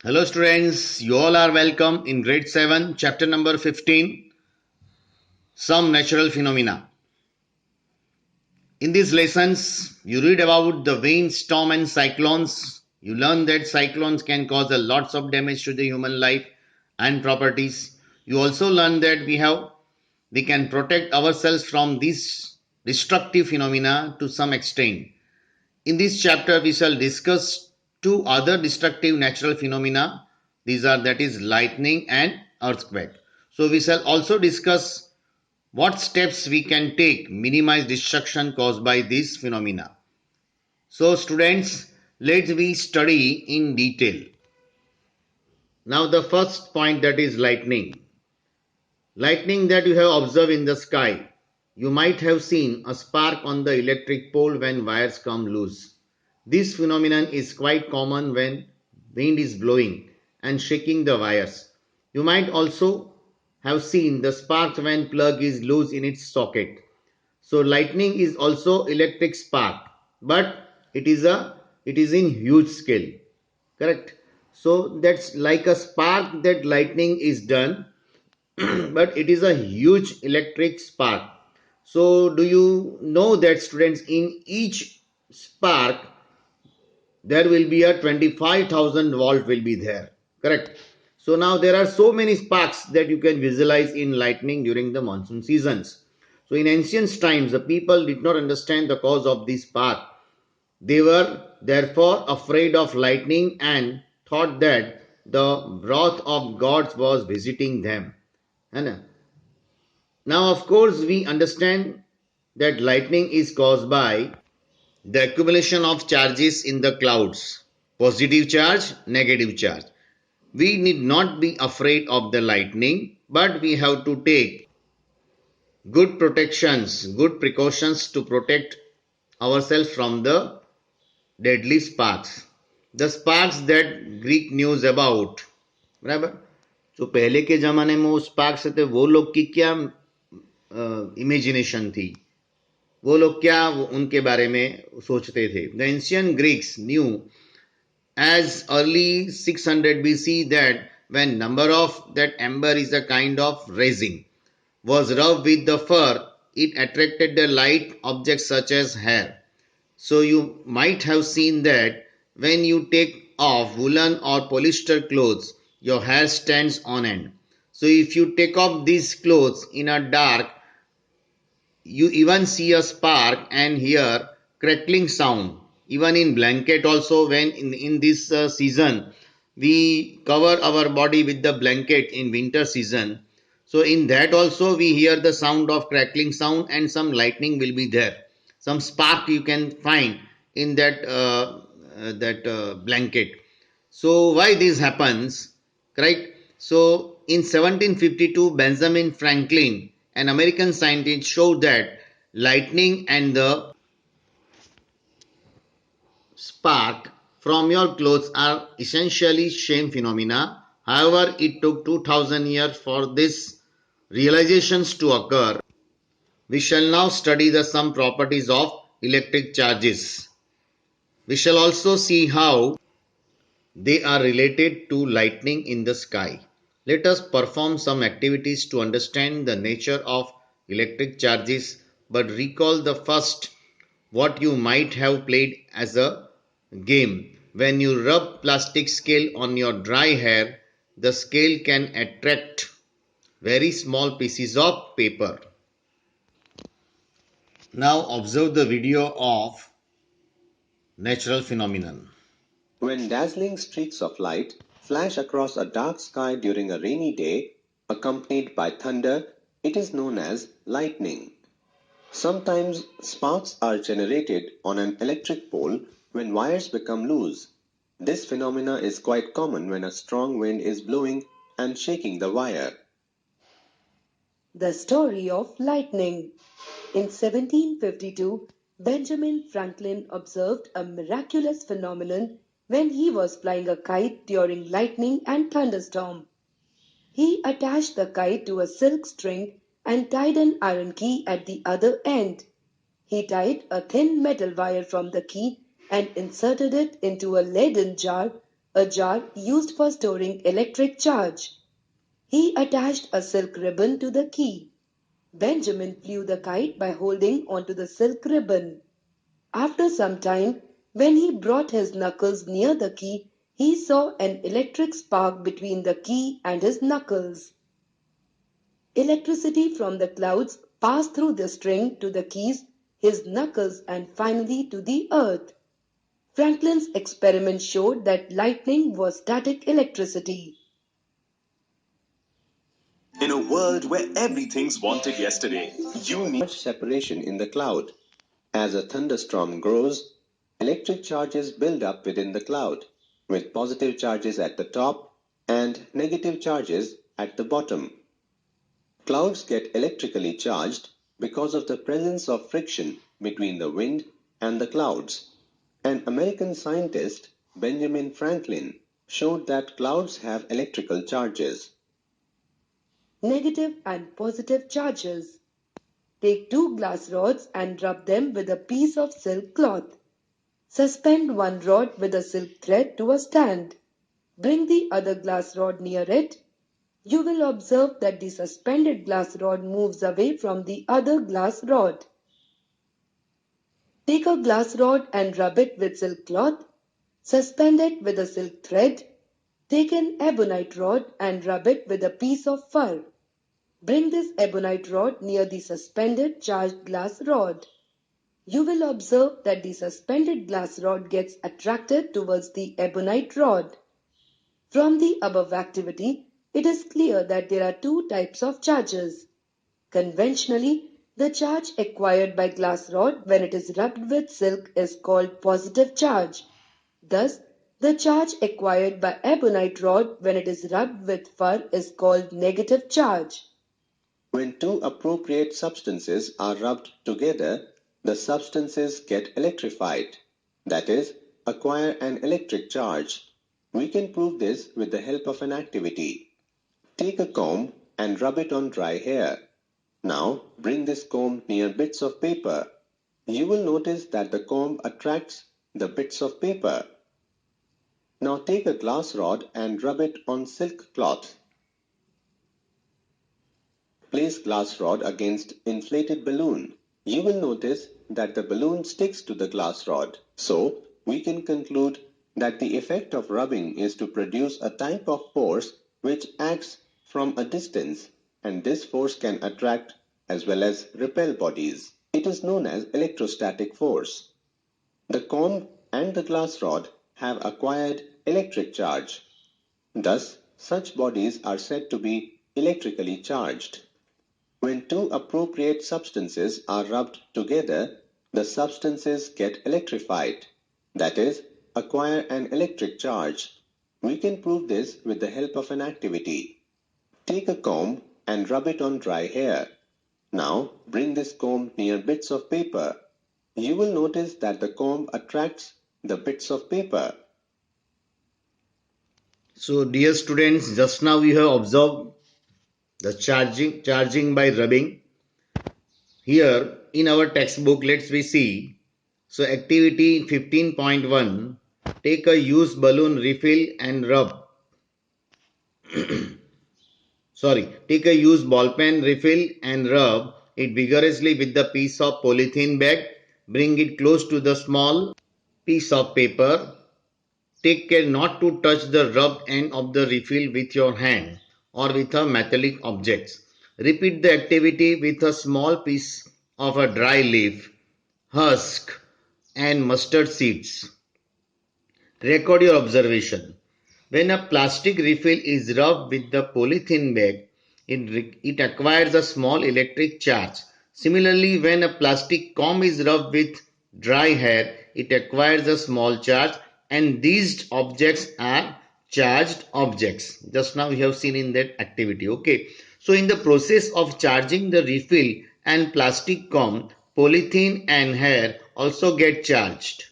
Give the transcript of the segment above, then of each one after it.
Hello students, you all are welcome in grade 7, chapter number 15, Some Natural Phenomena. In these lessons, you read about the wind, storm and cyclones. You learn that cyclones can cause a lots of damage to the human life and properties. You also learn that we can protect ourselves from these destructive phenomena to some extent. In this chapter, we shall discuss two other destructive natural phenomena. These are that is lightning and earthquake. So we shall also discuss what steps we can take minimize destruction caused by these phenomena. So students, let's we study in detail. Now the first point, that is lightning. Lightning that you have observed in the sky. You might have seen a spark on the electric pole when wires come loose. This phenomenon is quite common when wind is blowing and shaking the wires. You might also have seen the sparks when plug is loose in its socket. So lightning is also electric spark, but it is in huge scale. Correct? So that's like a spark that lightning is done, but it is a huge electric spark. So do you know that students, in each spark there will be a 25,000 volt will be there, correct? So now there are so many sparks that you can visualize in lightning during the monsoon seasons. So in ancient times the people did not understand the cause of this spark. They were therefore afraid of lightning and thought that the wrath of gods was visiting them. And now of course we understand that lightning is caused by the accumulation of charges in the clouds, positive charge, negative charge. We need not be afraid of the lightning, but we have to take good protections, good precautions to protect ourselves from the deadly sparks. The sparks that Greek news about, बराबर. तो पहले के ज़माने में वो sparks थे, वो लोग की क्या इमेजिनेशन थी, वो लोग क्या उनके बारे में सोचते थे. The ancient Greeks knew as early 600 BC that when number of that ember is a kind of resin was rubbed with the fur, it attracted the light objects such as hair. So you might have seen that when you take off woolen or polyester clothes, your hair stands on end. So if you take off these clothes in a dark, you even see a spark and hear crackling sound. Even in blanket also, when in this season we cover our body with the blanket in winter season, so in that also we hear the sound of crackling sound and some lightning will be there, some spark you can find in that blanket. So why this happens, right? So in 1752, Benjamin Franklin, an American scientist, showed that lightning and the spark from your clothes are essentially same phenomena. However, it took 2000 years for these realizations to occur. We shall now study the some properties of electric charges. We shall also see how they are related to lightning in the sky. Let us perform some activities to understand the nature of electric charges, but recall the first what you might have played as a game. When you rub plastic scale on your dry hair, the scale can attract very small pieces of paper. Now observe the video of natural phenomenon. When dazzling streaks of light flash across a dark sky during a rainy day, accompanied by thunder, it is known as lightning. Sometimes sparks are generated on an electric pole when wires become loose. This phenomena is quite common when a strong wind is blowing and shaking the wire. The story of lightning. In 1752, Benjamin Franklin observed a miraculous phenomenon when he was flying a kite during lightning and thunderstorm. He attached the kite to a silk string and tied an iron key at the other end. He tied a thin metal wire from the key and inserted it into a leaden jar a jar used for storing electric charge. He attached a silk ribbon to the key. Benjamin flew the kite by holding onto the silk ribbon. After some time, when he brought his knuckles near the key, he saw an electric spark between the key and his knuckles. Electricity from the clouds passed through the string to the keys, his knuckles, and finally to the earth. Franklin's experiment showed that lightning was static electricity. In a world where everything's wanted yesterday, you need separation in the cloud. As a thunderstorm grows, electric charges build up within the cloud, with positive charges at the top and negative charges at the bottom. Clouds get electrically charged because of the presence of friction between the wind and the clouds. An American scientist, Benjamin Franklin, showed that clouds have electrical charges. Negative and positive charges. Take two glass rods and rub them with a piece of silk cloth. Suspend one rod with a silk thread to a stand. Bring the other glass rod near it. You will observe that the suspended glass rod moves away from the other glass rod. Take a glass rod and rub it with silk cloth. Suspend it with a silk thread. Take an ebonite rod and rub it with a piece of fur. Bring this ebonite rod near the suspended charged glass rod. You will observe that the suspended glass rod gets attracted towards the ebonite rod. From the above activity, it is clear that there are two types of charges. Conventionally, the charge acquired by glass rod when it is rubbed with silk is called positive charge. Thus, the charge acquired by ebonite rod when it is rubbed with fur is called negative charge. When two appropriate substances are rubbed together, the substances get electrified, that is, acquire an electric charge. We can prove this with the help of an activity. Take a comb and rub it on dry hair. Now bring this comb near bits of paper. You will notice that the comb attracts the bits of paper. Now take a glass rod and rub it on silk cloth. Place glass rod against inflated balloon. You will notice that the balloon sticks to the glass rod. So, we can conclude that the effect of rubbing is to produce a type of force which acts from a distance, and this force can attract as well as repel bodies. It is known as electrostatic force. The comb and the glass rod have acquired electric charge. Thus, such bodies are said to be electrically charged. When two appropriate substances are rubbed together, the substances get electrified, that is, acquire an electric charge. We can prove this with the help of an activity. Take a comb and rub it on dry hair. Now bring this comb near bits of paper. You will notice that the comb attracts the bits of paper. So, dear students, just now we have observed the charging by rubbing. Here in our textbook, let's we see. So, activity 15.1, take a used balloon, refill and rub. Take a used ball pen, refill and rub it vigorously with the piece of polythene bag. Bring it close to the small piece of paper. Take care not to touch the rubbed end of the refill with your hand or with a metallic object. Repeat the activity with a small piece of a dry leaf, husk and mustard seeds. Record your observation. When a plastic refill is rubbed with the polythene bag, it acquires a small electric charge. Similarly, when a plastic comb is rubbed with dry hair, it acquires a small charge, and these objects are charged objects. Just now we have seen in that activity. Okay. So in the process of charging the refill and plastic comb, polythene and hair also get charged.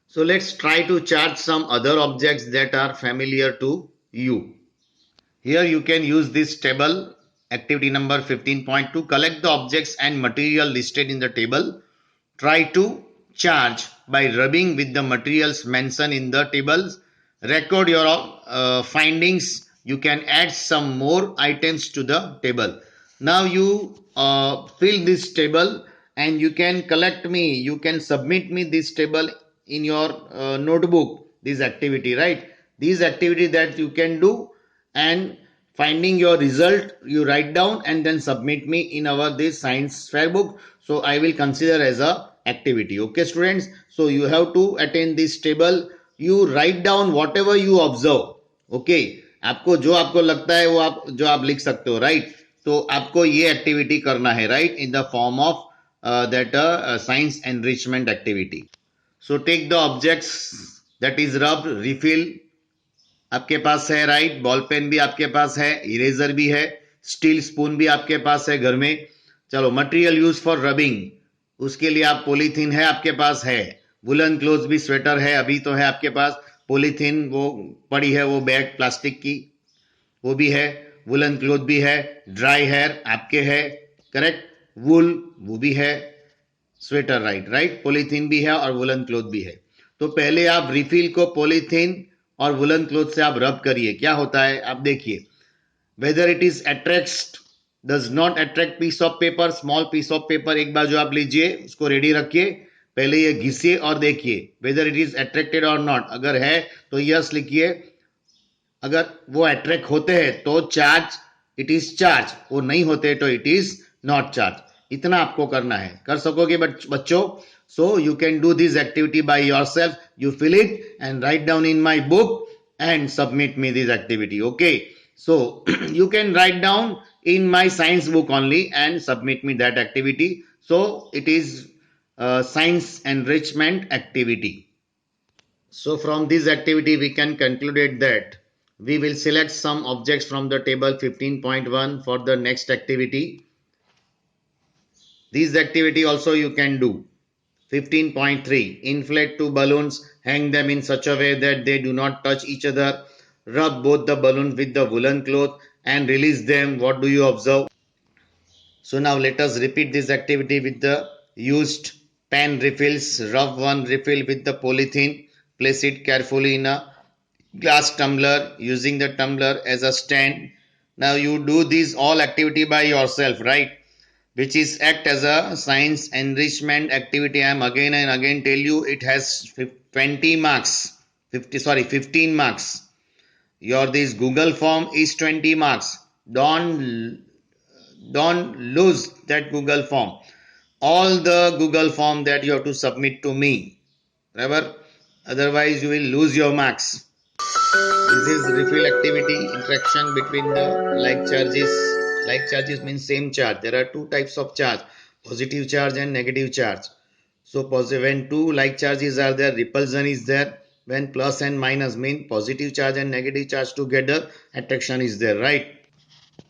So let's try to charge some other objects that are familiar to you. Here you can use this table, activity number 15.2. Collect the objects and material listed in the table. Try to charge by rubbing with the materials mentioned in the tables. record your findings. You can add some more items to the table. Now you fill this table and you can collect me, you can submit me this table in your notebook, this activity, right? These activity that you can do, and finding your result you write down and then submit me in our this science fair book. So I will consider as a activity. Okay students, so you have to attend this table. You write down whatever you observe. Okay, आपको जो आपको लगता है वो आप जो आप लिख सकते हो, राइट? तो आपको ये एक्टिविटी करना है, right, in the form of that science enrichment activity. So take the objects that is rubbed, refill आपके पास है, राइट? बॉल पेन भी आपके पास है, इरेजर भी है, स्टील स्पून भी आपके पास है घर में. चलो, मटेरियल यूज फॉर रबिंग, उसके लिए आप पॉलीथीन है आपके पास है, वुलन क्लोथ भी, स्वेटर है अभी तो है आपके पास, पॉलीथीन वो पड़ी है, वो बैग प्लास्टिक की वो भी है, वुलन क्लोथ भी है, ड्राई हेयर आपके है, करेक्ट, वुल वो भी है, स्वेटर, राइट राइट, पॉलीथीन भी है और वुलन क्लोथ भी है. तो पहले आप रिफिल को पॉलीथीन और वुलन क्लोथ से आप रब करिए. क्या होता है आप देखिए, whether it is attract, does not attract piece of paper, small piece of paper एक बार जो आप लीजिए उसको रेडी रखिए, पहले ये घिसिए और देखिए वेदर इट इज अट्रैक्टेड और नॉट. अगर है तो यस लिखिए, अगर वो अट्रैक्ट होते हैं तो चार्ज, इट इज चार्ज, वो नहीं होते तो इट इज नॉट चार्ज. इतना आपको करना है, कर सकोगे बच्चों? So you can do this activity by yourself. You fill it and write down in my book and submit me this activity. Okay, so you can write down in my science book only and submit me that activity. So it is science enrichment activity. So from this activity we can conclude that we will select some objects from the table 15.1 for the next activity. This activity also you can do. 15.3, inflate two balloons, hang them in such a way that they do not touch each other, rub both the balloons with the woolen cloth and release them. What do you observe? So now let us repeat this activity with the used pen refills. Rub one refill with the polythene, place it carefully in a glass tumbler using the tumbler as a stand. Now you do this all activity by yourself, right? Which is act as a science enrichment activity. I am again and again tell you it has 20 marks, 15 marks. Your this Google form is 20 marks. Don't lose that Google form. All the Google form that you have to submit to me, remember, otherwise you will lose your marks. This is refill activity, interaction between the like charges. Like charges means same charge. There are two types of charge, positive charge and negative charge. So when two like charges are there, repulsion is there. When plus and minus mean positive charge and negative charge together, attraction is there, right?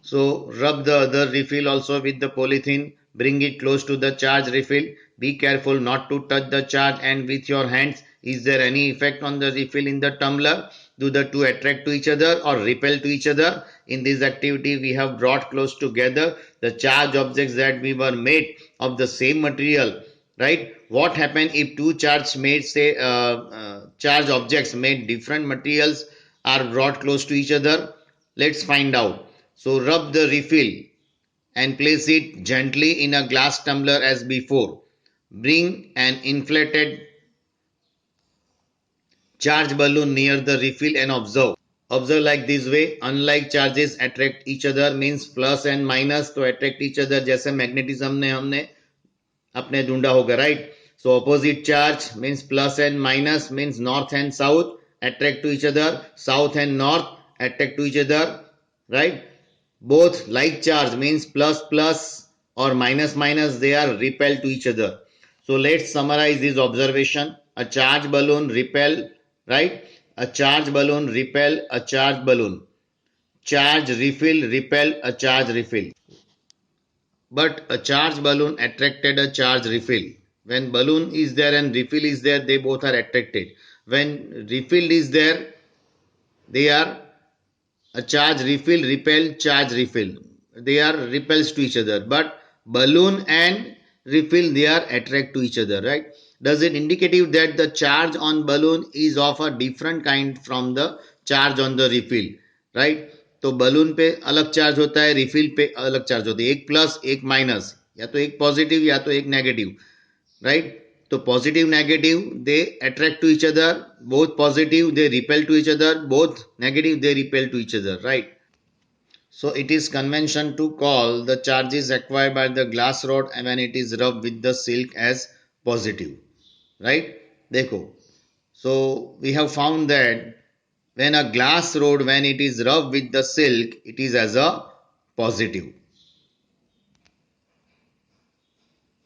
So rub the other refill also with the polythene. Bring it close to the charge refill. Be careful not to touch the charge and with your hands. Is there any effect on the refill in the tumbler? Do the two attract to each other or repel to each other? In this activity we have brought close together the charge objects that we were made of the same material. Right? What happen if two charge made say charge objects made different materials are brought close to each other? Let's find out. So rub the refill and place it gently in a glass tumbler as before. Bring an inflated charge balloon near the refill and observe. Observe like this way. Unlike charges attract each other means plus and minus to attract each other जैसे magnetism ने हमने अपने ढूंढा होगा, right? So opposite charge means plus and minus means north and south attract to each other, south and north attract to each other, right? Both like charge means plus plus or minus minus, they are repelled to each other. So let's summarize this observation. A charge balloon repel, right? A charge balloon repel a charge balloon. Charge refill repel a charge refill. But a charge balloon attracted a charge refill. When balloon is there and refill is there, they both are attracted. When refilled is there, they are a charge refill repel charge refill. They are repels to each other. But balloon and refill, they are attract to each other, right? does it indicative that the charge on balloon is of a different kind from the charge on the refill, right? तो balloon पे अलग charge होता है, refill पे अलग charge होता है, एक प्लस एक माइनस, या तो एक पॉजिटिव या तो एक नेगेटिव, राइट? तो positive negative they attract to each other, both positive they repel to each other, both negative they repel to each other, right? So it is convention to call the charges acquired by the glass rod when it is rubbed with the silk as positive, right? देखो, so we have found that when a glass rod, when it is rubbed with the silk, it is as a positive.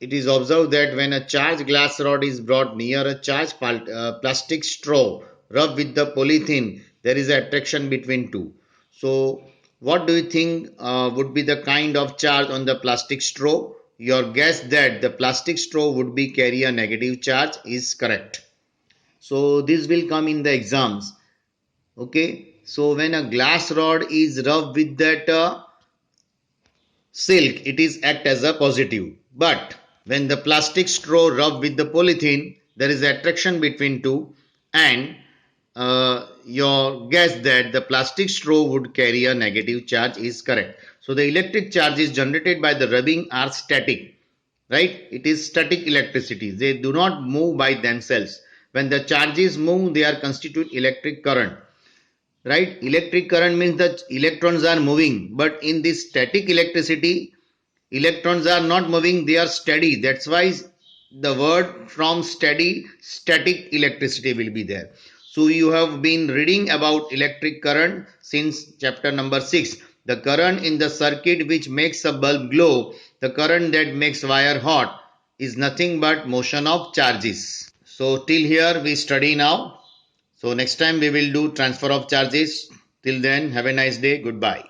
It is observed that when a charged glass rod is brought near a charged plastic straw rubbed with the polythene, there is an attraction between two. So, what do you think would be the kind of charge on the plastic straw? Your guess that the plastic straw would be carry a negative charge is correct. So, this will come in the exams. Okay. So, when a glass rod is rubbed with that silk, it is act as a positive. But when the plastic straw rub with the polythene, there is attraction between two, and your guess that the plastic straw would carry a negative charge is correct. So the electric charges generated by the rubbing are static, right? It is static electricity. They do not move by themselves. When the charges move, they are constitute electric current, right? Electric current means that electrons are moving, but in this static electricity, electrons are not moving, they are steady. That's why the word from steady, static electricity will be there. So you have been reading about electric current since chapter number 6. The current in the circuit which makes a bulb glow, the current that makes wire hot, is nothing but motion of charges. So till here we study now. So next time we will do transfer of charges. Till then, have a nice day. Goodbye.